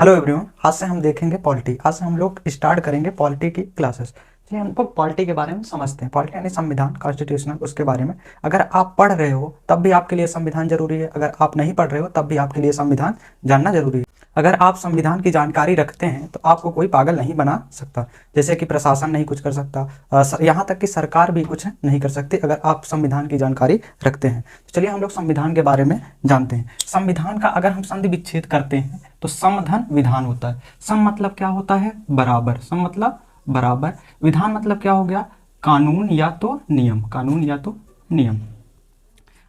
Hello everyone, आज से हम देखेंगे पॉलिटी। आज से हम लोग स्टार्ट करेंगे पॉलिटी की क्लासेस। चलिए हम लोग पॉलिटी के बारे में समझते हैं। पॉलिटी यानी संविधान, कॉन्स्टिट्यूशनल, उसके बारे में। अगर आप पढ़ रहे हो तब भी आपके लिए संविधान जरूरी है, अगर आप नहीं पढ़ रहे हो तब भी आपके लिए संविधान जानना जरूरी है। अगर आप संविधान की जानकारी रखते हैं तो आपको कोई पागल नहीं बना सकता। जैसे कि प्रशासन नहीं कुछ कर सकता, यहाँ तक कि सरकार भी कुछ नहीं कर सकती अगर आप संविधान की जानकारी रखते हैं। तो चलिए हम लोग संविधान के बारे में जानते हैं। संविधान का अगर हम संधि विच्छेद करते हैं तो समधन विधान होता है। सम मतलब क्या होता है? बराबर। सम मतलब बराबर। विधान मतलब क्या हो गया? कानून या तो नियम। कानून या तो नियम।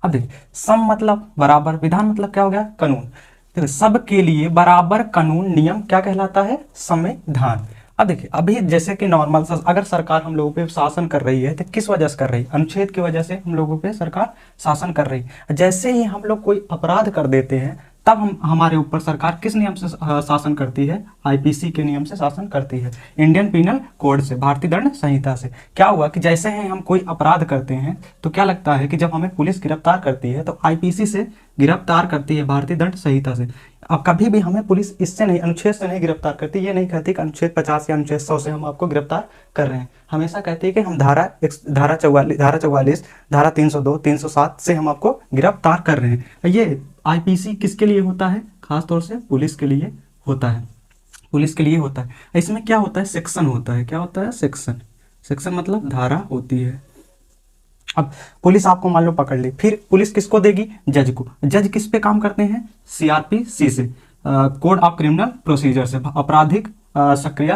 अब देखिए, सम मतलब बराबर, विधान मतलब क्या हो गया? कानून। देखिए, सबके लिए बराबर कानून नियम क्या कहलाता है? संविधान। अब देखिए, अभी जैसे कि नॉर्मल अगर सरकार हम लोगों पे शासन कर रही है तो किस वजह से कर रही है? अनुच्छेद की वजह से हम लोगों पे सरकार शासन कर रही है। जैसे ही हम लोग कोई अपराध कर देते हैं तब हम हमारे ऊपर सरकार किस नियम से शासन करती है? आईपीसी के नियम से शासन करती है, इंडियन पिनल कोड से, भारतीय दंड संहिता से। क्या हुआ कि जैसे ही हम कोई अपराध करते हैं तो क्या लगता है कि जब हमें पुलिस गिरफ्तार करती है तो आईपीसी से गिरफ्तार करती है, भारतीय दंड संहिता से। अब कभी भी हमें पुलिस इससे नहीं, अनुच्छेद से नहीं गिरफ्तार करती। ये नहीं कहती कि अनुच्छेद 50 या अनुच्छेद 100 से हम आपको गिरफ्तार कर रहे हैं। हमेशा कहती है कि हम धारा 44, धारा 302, 307 से हम आपको गिरफ्तार कर रहे हैं। ये आईपीसी किसके लिए होता है? खासतौर से पुलिस के लिए होता है। पुलिस के लिए होता है। इसमें क्या होता है? सेक्शन होता है। क्या होता है? सेक्शन। सेक्शन मतलब धारा होती है। अब पुलिस आपको मान लो पकड़ ली, फिर पुलिस किसको देगी? जज को। जज किस पे काम करते हैं? सीआरपीसी से, कोड ऑफ क्रिमिनल प्रोसीजर से, आपराधिक सक्रिय।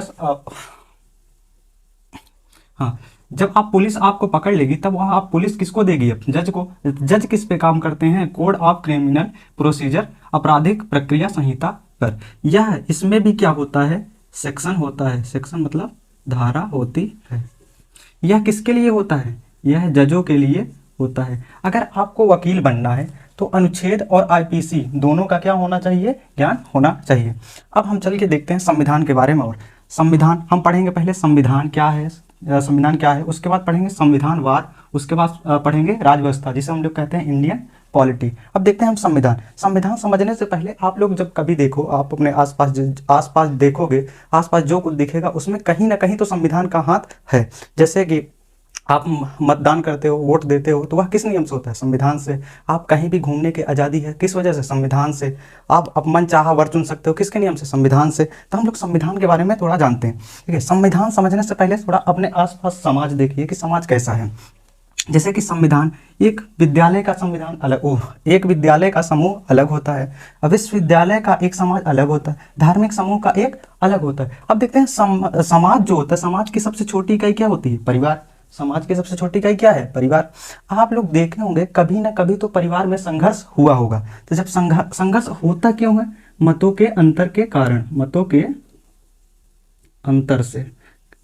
हाँ, जब आप पुलिस आपको पकड़ लेगी तब वह आप पुलिस किसको देगी? अब जज को। जज किस पे काम करते हैं? कोड ऑफ क्रिमिनल प्रोसीजर, आपराधिक प्रक्रिया संहिता पर। यह इसमें भी क्या होता है? सेक्शन होता है। सेक्शन मतलब धारा होती है। यह किसके लिए होता है? यह जजों के लिए होता है। अगर आपको वकील बनना है तो अनुच्छेद और आईपीसी दोनों का क्या होना चाहिए? ज्ञान होना चाहिए। अब हम चल के देखते हैं संविधान के बारे में। और संविधान हम पढ़ेंगे पहले संविधान क्या है, संविधान क्या है, उसके बाद पढ़ेंगे संविधानवाद, उसके बाद पढ़ेंगे राज व्यवस्था, जिसे हम लोग कहते हैं इंडियन पॉलिटी। अब देखते हैं हम संविधान। संविधान समझने से पहले आप लोग जब कभी देखो, आप अपने आसपास देखोगे, आसपास जो कुछ दिखेगा उसमें कहीं ना कहीं तो संविधान का हाथ है। जैसे कि आप मतदान करते हो, वोट देते हो, तो वह किस नियम से होता है? संविधान से। आप कहीं भी घूमने की आज़ादी है, किस वजह से? संविधान से। आप मन चाहा वर चुन सकते हो, किसके नियम से? संविधान से। तो हम लोग संविधान के बारे में थोड़ा जानते हैं। ठीक है, संविधान समझने से पहले थोड़ा अपने आसपास समाज देखिए कि समाज कैसा है। जैसे कि संविधान, एक विद्यालय का संविधान अलग, एक विद्यालय का समूह अलग होता है। अब विश्वविद्यालय का एक समाज अलग होता है, धार्मिक समूह का एक अलग होता है। अब देखते हैं समाज जो होता है, समाज की सबसे छोटी इकाई क्या होती है? परिवार। समाज की सबसे छोटी इकाई क्या है? परिवार। आप लोग देखे होंगे कभी ना कभी तो परिवार में संघर्ष हुआ होगा। तो जब संघर्ष होता क्यों है? मतों के अंतर के कारण। मतों के अंतर से।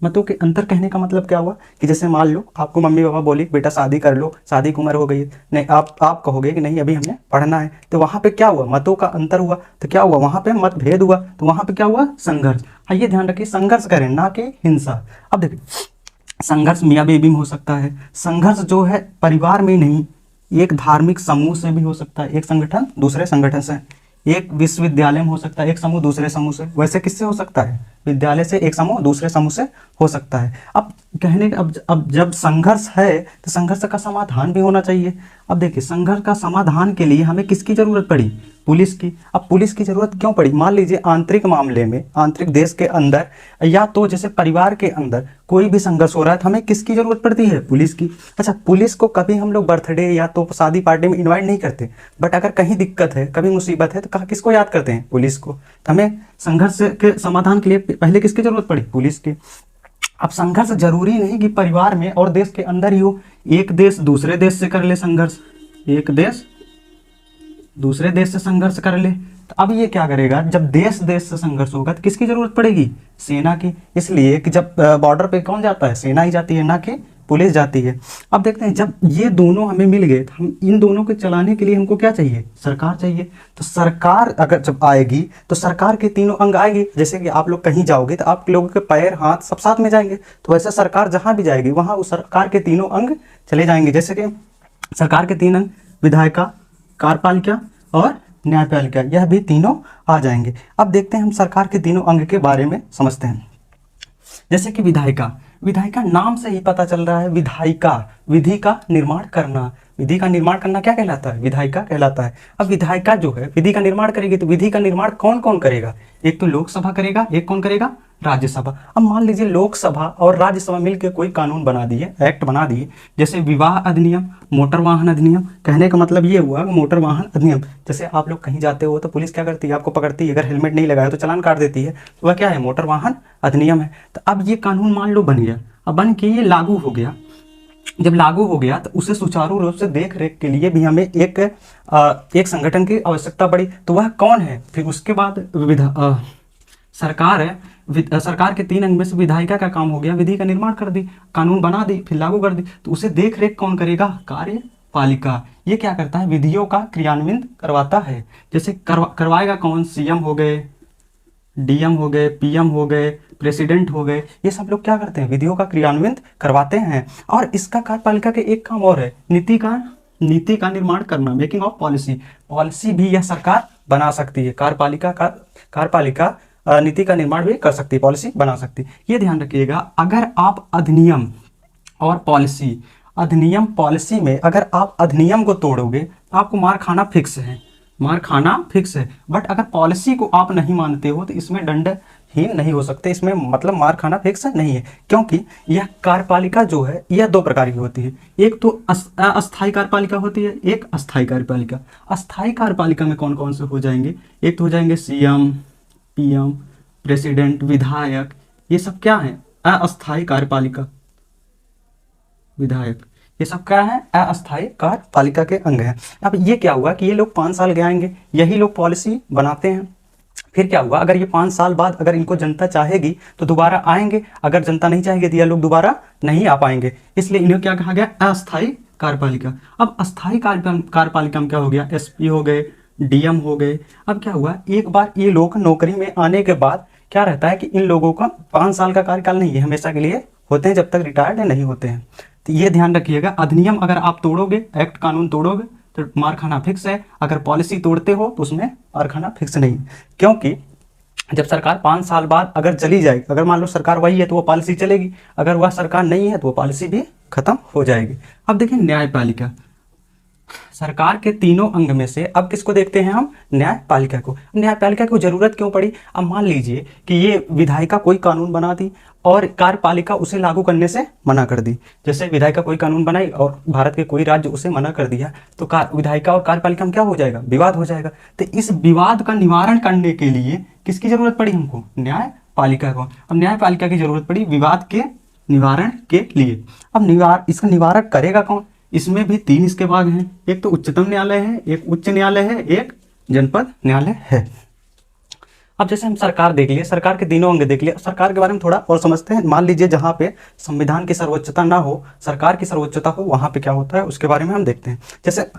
मतों के अंतर कहने का मतलब क्या हुआ कि जैसे मान लो आपको मम्मी पापा बोली बेटा शादी कर लो, शादी की उम्र हो गई, नहीं आप कहोगे कि नहीं अभी हमें पढ़ना है। तो वहां पे क्या हुआ? मतों का अंतर हुआ। तो क्या हुआ? वहां पे मतभेद हुआ। तो वहां पे क्या हुआ? संघर्ष। ये ध्यान रखिए, संघर्ष करें ना कि हिंसा। अब देखिए, संघर्ष मियाँ बीवी में हो सकता है। संघर्ष जो है परिवार में नहीं, एक धार्मिक समूह से भी हो सकता है, एक संगठन दूसरे संगठन से, एक विश्वविद्यालय में हो सकता है, एक समूह दूसरे समूह से। वैसे किससे हो सकता है? विद्यालय से एक समूह दूसरे समूह से हो सकता है। अब कहने अब जब संघर्ष है तो संघर्ष का समाधान भी होना चाहिए। अब देखिए, संघर्ष का समाधान के लिए हमें किसकी जरूरत पड़ी? पुलिस की। अब पुलिस की जरूरत क्यों पड़ी? मान लीजिए आंतरिक मामले में, आंतरिक देश के अंदर या तो जैसे परिवार के अंदर कोई भी संघर्ष हो रहा है तो हमें किसकी जरूरत पड़ती है? पुलिस की। अच्छा, पुलिस को कभी हम लोग बर्थडे या तो शादी पार्टी में इन्वाइट नहीं करते, बट अगर कहीं दिक्कत है, कभी मुसीबत है तो कहाँ किसको याद करते हैं? पुलिस को। तो हमें संघर्ष के समाधान के लिए पहले किसकी जरूरत पड़ी? पुलिस की। अब संघर्ष जरूरी नहीं कि परिवार में और देश के अंदर ही हो। एक देश दूसरे देश से कर ले संघर्ष, एक देश दूसरे देश से संघर्ष कर ले, तो अब ये क्या करेगा? जब देश देश से संघर्ष होगा तो किसकी जरूरत पड़ेगी? सेना की। इसलिए कि जब बॉर्डर पे कौन जाता है? सेना ही जाती है, ना कि पुलिस जाती है। अब देखते हैं, जब ये दोनों हमें मिल गए तो हम इन दोनों को चलाने के लिए हमको क्या चाहिए? सरकार चाहिए। तो सरकार अगर जब आएगी तो सरकार के तीनों अंग आएंगे। जैसे कि आप लोग कहीं जाओगे तो आप लोगों के पैर हाथ सब साथ में जाएंगे, तो वैसे सरकार जहां भी जाएगी वहां उस सरकार के तीनों अंग चले जाएंगे। जैसे कि सरकार के तीन अंग: विधायिका, कार्यपालिका और न्यायपालिका, यह भी तीनों आ जाएंगे। अब देखते हैं हम सरकार के तीनों अंग के बारे में समझते हैं। जैसे कि विधायिका, विधायिका नाम से ही पता चल रहा है, विधायिका विधि का निर्माण करना, विधि का निर्माण करना क्या कहलाता है, विधायिका कहलाता है। अब विधायिका जो है विधि का निर्माण करेगी, तो विधि का निर्माण कौन कौन करेगा, एक तो लोकसभा करेगा, एक कौन करेगा, राज्यसभा। अब मान लीजिए लोकसभा और राज्यसभा मिलकर कोई कानून बना दिए, एक्ट बना दिए, जैसे विवाह अधिनियम, मोटर वाहन अधिनियम। कहने का मतलब ये हुआ मोटर वाहन अधिनियम, जैसे आप लोग कहीं जाते हो तो पुलिस क्या करती है, आपको पकड़ती है, अगर हेलमेट नहीं लगाया तो चालान काट देती है, तो वह क्या है, मोटर वाहन अधिनियम है। तो अब ये कानून मान लो बन गया, अब बन के ये लागू हो गया। जब लागू हो गया तो उसे सुचारू रूप से देख रेख के लिए भी हमें एक संगठन की आवश्यकता पड़ी, तो वह कौन है। फिर उसके बाद सरकार है, सरकार के तीन अंग में से विधायिका का काम हो गया, विधि का निर्माण कर दी, कानून बना दी, फिर लागू कर दी, तो उसे देख रेख कौन करेगा, कार्यपालिका। ये क्या करता है, विधियों का क्रियान्वयन करवाता है। जैसे करवाएगा कौन, सीएम हो गए, डीएम हो गए, पीएम हो गए, प्रेसिडेंट हो गए, ये सब लोग क्या करते हैं, विधियों का क्रियान्वयन करवाते हैं। और इसका कार्यपालिका के एक काम और है, नीति का निर्माण करना, मेकिंग ऑफ पॉलिसी। पॉलिसी भी यह सरकार बना सकती है, कार्यपालिका नीति का निर्माण भी कर सकती है, पॉलिसी बना सकती है। ये ध्यान रखिएगा, अगर आप अधिनियम और पॉलिसी में अगर आप अधिनियम को तोड़ोगे तो आपको मार खाना फिक्स है, बट अगर पॉलिसी को आप नहीं मानते हो तो इसमें दंडहीन नहीं हो सकते, इसमें मतलब मार खाना फिक्स नहीं है। क्योंकि यह कार्यपालिका जो है यह दो प्रकार की होती है, एक तो अस्थायी कार्यपालिका होती है, एक अस्थायी कार्यपालिका। अस्थायी कार्यपालिका में कौन कौन से हो जाएंगे, एक तो हो जाएंगे सीएम, पीएम, प्रेसिडेंट, विधायक, ये सब क्या है, अस्थायी कार्यपालिका, विधायक, ये सब क्या है, अस्थायी कार्यपालिका के अंग हैं। अब ये क्या हुआ कि ये लोग 5 साल के आएंगे, यही लोग पॉलिसी बनाते हैं। फिर क्या हुआ, अगर ये 5 साल बाद अगर इनको जनता चाहेगी तो दोबारा आएंगे, अगर जनता नहीं चाहेगी तो ये लोग दोबारा नहीं आ पाएंगे, इसलिए इन्हें क्या कहा गया, अस्थायी कार्यपालिका। अब अस्थायी कार्यपालिका में क्या हो गया, एसपी हो गए, डीएम हो गए। अब क्या हुआ, एक बार ये लोग नौकरी में आने के बाद क्या रहता है कि इन लोगों का 5 साल का कार्यकाल नहीं है, हमेशा के लिए होते हैं, जब तक रिटायर्ड नहीं होते हैं। तो ये ध्यान रखिएगा, अधिनियम अगर आप तोड़ोगे, एक्ट कानून तोड़ोगे तो मार खाना फिक्स है, अगर पॉलिसी तोड़ते हो तो उसमें मार खाना फिक्स नहीं। क्योंकि जब सरकार 5 साल बाद अगर चली जाएगी, अगर मान लो सरकार वही है तो वो पॉलिसी चलेगी, अगर वह सरकार नहीं है तो वो पॉलिसी भी खत्म हो जाएगी। अब देखिए न्यायपालिका, सरकार के तीनों अंग में से अब किसको देखते हैं हम, न्यायपालिका को। न्यायपालिका को जरूरत क्यों पड़ी, अब मान लीजिए कि ये विधायिका कोई कानून बना दी और कार्यपालिका उसे लागू करने से मना कर दी। जैसे विधायिका कोई कानून बनाई और भारत के कोई राज्य उसे मना कर दिया, तो विधायिका और कार्यपालिका में क्या हो जाएगा, विवाद हो जाएगा। तो इस विवाद का निवारण करने के लिए किसकी जरूरत पड़ी हमको, न्यायपालिका को। अब न्यायपालिका की जरूरत पड़ी विवाद के निवारण के लिए। अब इसका निवारण करेगा कौन, इसमें भी 3 इसके भाग हैं, एक तो उच्चतम न्यायालय है, एक उच्च न्यायालय है, एक जनपद न्यायालय है। अब जैसे हम सरकार देख लिए, सरकार के तीनों अंग देख लिए, सरकार के बारे में थोड़ा और समझते हैं। मान लीजिए जहाँ पे संविधान की सर्वोच्चता ना हो, सरकार की सर्वोच्चता हो, वहाँ पे क्या होता है उसके बारे में हम देखते हैं। जैसे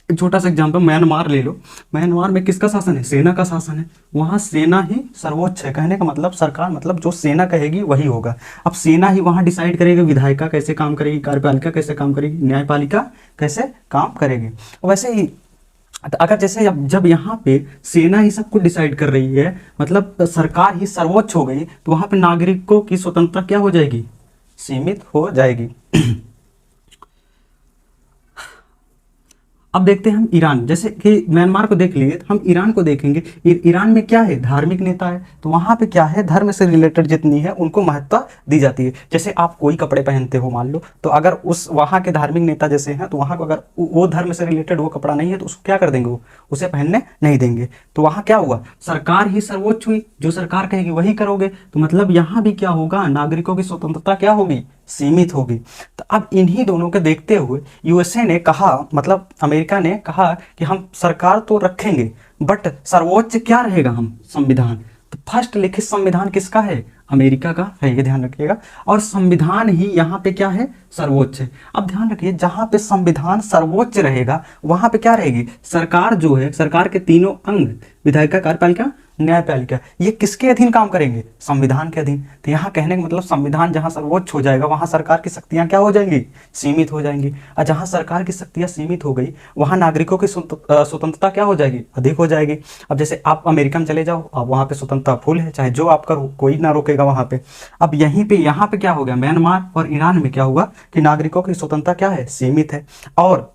एक छोटा सा एग्जाम्पल म्यांमार ले लो, म्यांमार में किसका शासन है, सेना का शासन है, वहाँ सेना ही सर्वोच्च है। कहने का मतलब सरकार मतलब जो सेना कहेगी वही होगा। अब सेना ही वहाँ डिसाइड करेगी विधायिका कैसे काम करेगी, कार्यपालिका कैसे काम करेगी, न्यायपालिका कैसे काम करेगी। वैसे ही अगर जैसे जब यहाँ पे सेना ही सब कुछ डिसाइड कर रही है, मतलब सरकार ही सर्वोच्च हो गई, तो वहाँ पे नागरिकों की स्वतंत्रता क्या हो जाएगी, सीमित हो जाएगी। अब देखते हैं हम ईरान, जैसे कि म्यांमार को देख लिए, हम ईरान को देखेंगे। ईरान में क्या है, धार्मिक नेता है, तो वहाँ पे क्या है, धर्म से रिलेटेड जितनी है उनको महत्ता दी जाती है। जैसे आप कोई कपड़े पहनते हो मान लो, तो अगर उस वहाँ के धार्मिक नेता जैसे हैं, तो वहाँ को अगर वो धर्म से रिलेटेड वो कपड़ा नहीं है तो उसको क्या कर देंगे, वो उसे पहनने नहीं देंगे। तो वहाँ क्या हुआ, सरकार ही सर्वोच्च हुई, जो सरकार कहेगी वही करोगे। तो मतलब यहाँ भी क्या होगा, नागरिकों की स्वतंत्रता क्या होगी, सीमित होगी। तो अब इन्हीं दोनों के देखते हुए यूएसए ने कहा, मतलब अमेरिका ने कहा कि हम सरकार तो रखेंगे बट सर्वोच्च क्या रहेगा, हम संविधान। तो फर्स्ट लिखित संविधान किसका है, अमेरिका का है, ये ध्यान रखिएगा। और संविधान ही यहाँ पे क्या है, सर्वोच्च है। अब ध्यान रखिए, जहाँ पे संविधान सर्वोच्च रहेगा वहाँ पे क्या रहेगी, सरकार जो है, सरकार के तीनों अंग विधायिका, कार्यपालिका, न्यायपालिका, ये किसके अधीन काम करेंगे? संविधान के अधीन। तो यहाँ कहने का मतलब संविधान जहाँ सर्वोच्च हो जाएगा वहाँ सरकार की शक्तियाँ क्या हो जाएंगी? सीमित हो जाएंगी। और जहाँ सरकार की शक्तियाँ सीमित हो गई वहाँ नागरिकों की स्वतंत्रता क्या हो जाएगी? अधिक हो जाएगी। अब जैसे आप अमेरिका में चले जाओ, अब वहाँ पे स्वतंत्रता फुल है, चाहे जो आप करो कोई ना रोकेगा वहाँ पे। अब यहीं पे यहाँ पे क्या हो गया? म्यांमार और ईरान में क्या हुआ कि नागरिकों की स्वतंत्रता क्या है? सीमित है। और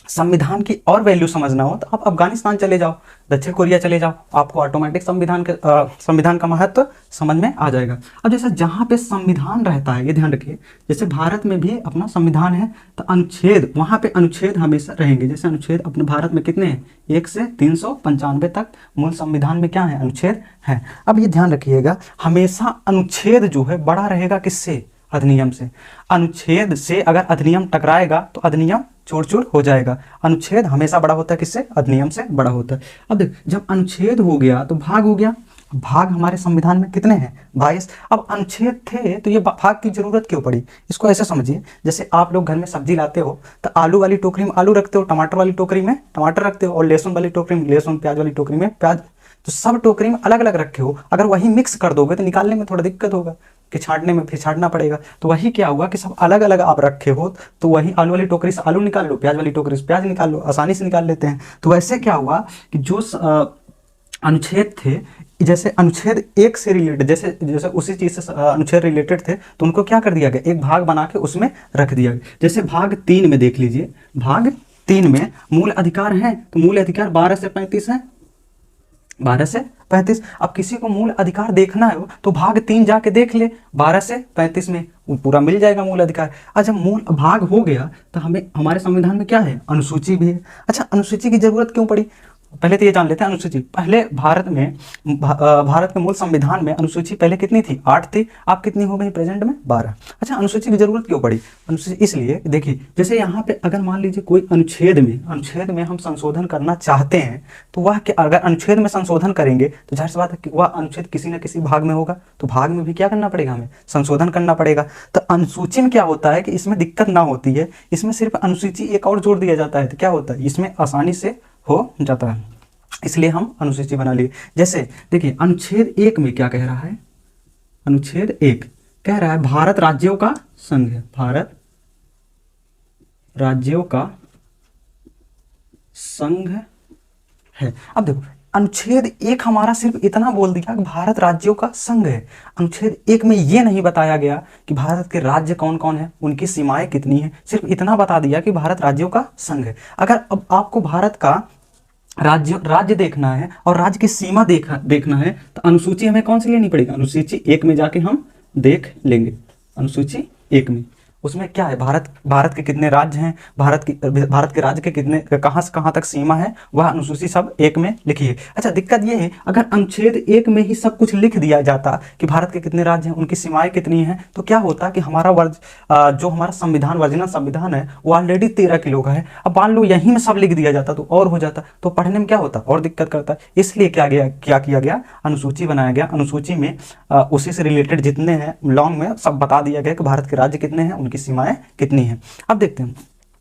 संविधान की और वैल्यू समझना हो तो आप अफगानिस्तान चले जाओ, दक्षिण कोरिया चले जाओ, आपको ऑटोमेटिक संविधान का महत्व समझ में आ जाएगा। अब जैसे जहाँ पे संविधान रहता है, ये ध्यान रखिए, जैसे भारत में भी अपना संविधान है तो अनुच्छेद, वहाँ पे अनुच्छेद हमेशा रहेंगे। जैसे अनुच्छेद अपने भारत में कितने हैं? 1 से 395 तक मूल संविधान में क्या है? अनुच्छेद है। अब ये ध्यान रखिएगा, हमेशा अनुच्छेद जो है बड़ा रहेगा किससे? अधिनियम से। अनुच्छेद से अगर अधिनियम टकराएगा तो अधिनियम चूर चूर हो जाएगा। अनुच्छेद हमेशा बड़ा होता है किससे? अधिनियम से बड़ा होता है। अब देख, जब अनुच्छेद हो गया तो भाग हो गया। भाग हमारे संविधान में कितने हैं? 22। अब अनुच्छेद थे तो ये भाग की जरूरत क्यों पड़ी? इसको ऐसे समझिए, जैसे आप लोग घर में सब्जी लाते हो तो आलू वाली टोकरी में आलू रखते हो, टमाटर वाली टोकरी में टमाटर रखते हो, और लहसुन वाली टोकरी में लहसुन, प्याज वाली टोकरी में प्याज। तो सब टोकरी में अलग अलग रखे हो, अगर वही मिक्स कर दोगे तो निकालने में थोड़ा दिक्कत होगा, कि छांटने में फिर छांटना पड़ेगा। तो वही क्या हुआ कि सब अलग अलग आप रखे हो, तो वही आलू वाली टोकरी से आलू निकाल लो, प्याज वाली टोकरी से प्याज निकाल लो, आसानी से निकाल लेते हैं। तो वैसे क्या हुआ कि जो अनुच्छेद थे, जैसे अनुच्छेद 1 से रिलेटेड, जैसे जैसे उसी चीज से अनुच्छेद रिलेटेड थे तो उनको क्या कर दिया गया? एक भाग बना के उसमें रख दिया गया। जैसे भाग 3 में देख लीजिए, भाग 3 में मूल अधिकार हैं, तो मूल अधिकार 12 से 35 है, 12 से 35। अब किसी को मूल अधिकार देखना है तो भाग 3 जाके देख ले, 12 से 35 में पूरा मिल जाएगा मूल अधिकार। अच्छा, मूल भाग हो गया तो हमें हमारे संविधान में क्या है? अनुसूची भी है। अच्छा, अनुसूची की जरूरत क्यों पड़ी? पहले तो ये जान लेते हैं अनुसूची। पहले भारत में भारत के मूल संविधान में अनुसूची पहले कितनी थी? 8 थी। आप कितनी हो गई प्रेजेंट में? 12। अच्छा, अनुसूची की जरूरत क्यों पड़ी? अनुसूची इसलिए, देखिए, जैसे यहाँ पे अगर मान लीजिए कोई अनुच्छेद में हम संशोधन करना चाहते हैं तो वह अगर अनुच्छेद में संशोधन करेंगे तो जाहिर सी बात है कि वह अनुच्छेद किसी न किसी भाग में होगा, तो भाग में भी क्या करना पड़ेगा? हमें संशोधन करना पड़ेगा। तो अनुसूची में क्या होता है कि इसमें दिक्कत ना होती है, इसमें सिर्फ अनुसूची एक और जोड़ दिया जाता है तो क्या होता है? इसमें आसानी से हो जाता है, इसलिए हम अनुसूची बना लिए। जैसे देखिए, अनुच्छेद 1 में क्या कह रहा है? अनुच्छेद 1 कह रहा है भारत राज्यों का संघ है, भारत राज्यों का संघ है। अब देखो, अनुच्छेद 1 हमारा सिर्फ इतना बोल दिया कि भारत राज्यों का संघ है। अनुच्छेद 1 में ये नहीं बताया गया कि भारत के राज्य कौन कौन है, उनकी सीमाएं कितनी है, सिर्फ इतना बता दिया कि भारत राज्यों का संघ है। अगर अब आपको भारत का राज्य देखना है और राज्य की सीमा देखना है तो अनुसूची हमें कौन सी लेनी पड़ेगी? अनुसूची 1 में जाके हम देख लेंगे। अनुसूची 1 में उसमें क्या है? भारत के कितने राज्य हैं, भारत के राज्य के कितने, कहाँ से कहाँ तक सीमा है, वह अनुसूची सब 1 में लिखिए। अच्छा, दिक्कत ये है अगर अनुच्छेद 1 में ही सब कुछ लिख दिया जाता कि भारत के कितने राज्य हैं, उनकी सीमाएं कितनी हैं, तो क्या होता कि हमारा जो हमारा संविधान, वर्जिनल संविधान है वो ऑलरेडी 13 किलो का है। अब मान लो यहीं में सब लिख दिया जाता तो और हो जाता, तो पढ़ने में क्या होता? और दिक्कत करता। इसलिए क्या किया गया? अनुसूची बनाया गया। अनुसूची में उसी से रिलेटेड जितने हैं लॉन्ग में सब बता दिया गया कि भारत के राज्य कितने हैं, उनकी सीमाएं कितनी हैं। अब देखते हैं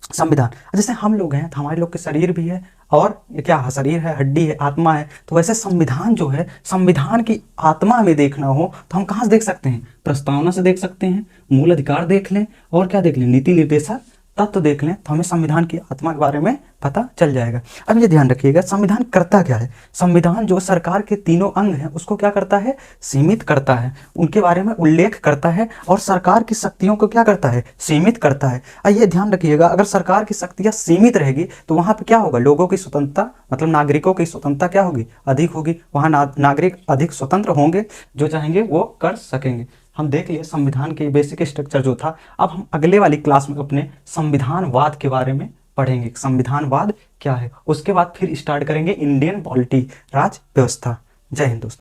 संविधान। जैसे हम लोग हैं तो हमारे लोग के शरीर भी है, और ये क्या है? शरीर है, हड्डी है, आत्मा है। तो वैसे संविधान जो है, संविधान की आत्मा हमें देखना हो तो हम कहाँ से देख सकते हैं? प्रस्तावना से देख सकते हैं, मूल अधिकार देख लें, और क्या देख लें? नीति निर्देशक तत्व देख लें, तो हमें संविधान की आत्मा के बारे में पता चल जाएगा। अब ये ध्यान रखिएगा, संविधान करता क्या है? संविधान जो सरकार के तीनों अंग हैं उसको क्या करता है? सीमित करता है, उनके बारे में उल्लेख करता है, और सरकार की शक्तियों को क्या करता है? सीमित करता है। अब ये ध्यान रखिएगा, अगर सरकार की शक्तियां सीमित रहेगी तो वहां पे क्या होगा? लोगों की स्वतंत्रता, मतलब नागरिकों की स्वतंत्रता क्या होगी? अधिक होगी। वहां नागरिक अधिक स्वतंत्र होंगे, जो चाहेंगे वो कर सकेंगे। हम देख लिए संविधान के बेसिक स्ट्रक्चर जो था। अब हम अगले वाली क्लास में अपने संविधानवाद के बारे में पढ़ेंगे। संविधानवाद क्या है, उसके बाद फिर स्टार्ट करेंगे इंडियन पॉलिटी, राज व्यवस्था। जय हिंद दोस्तों।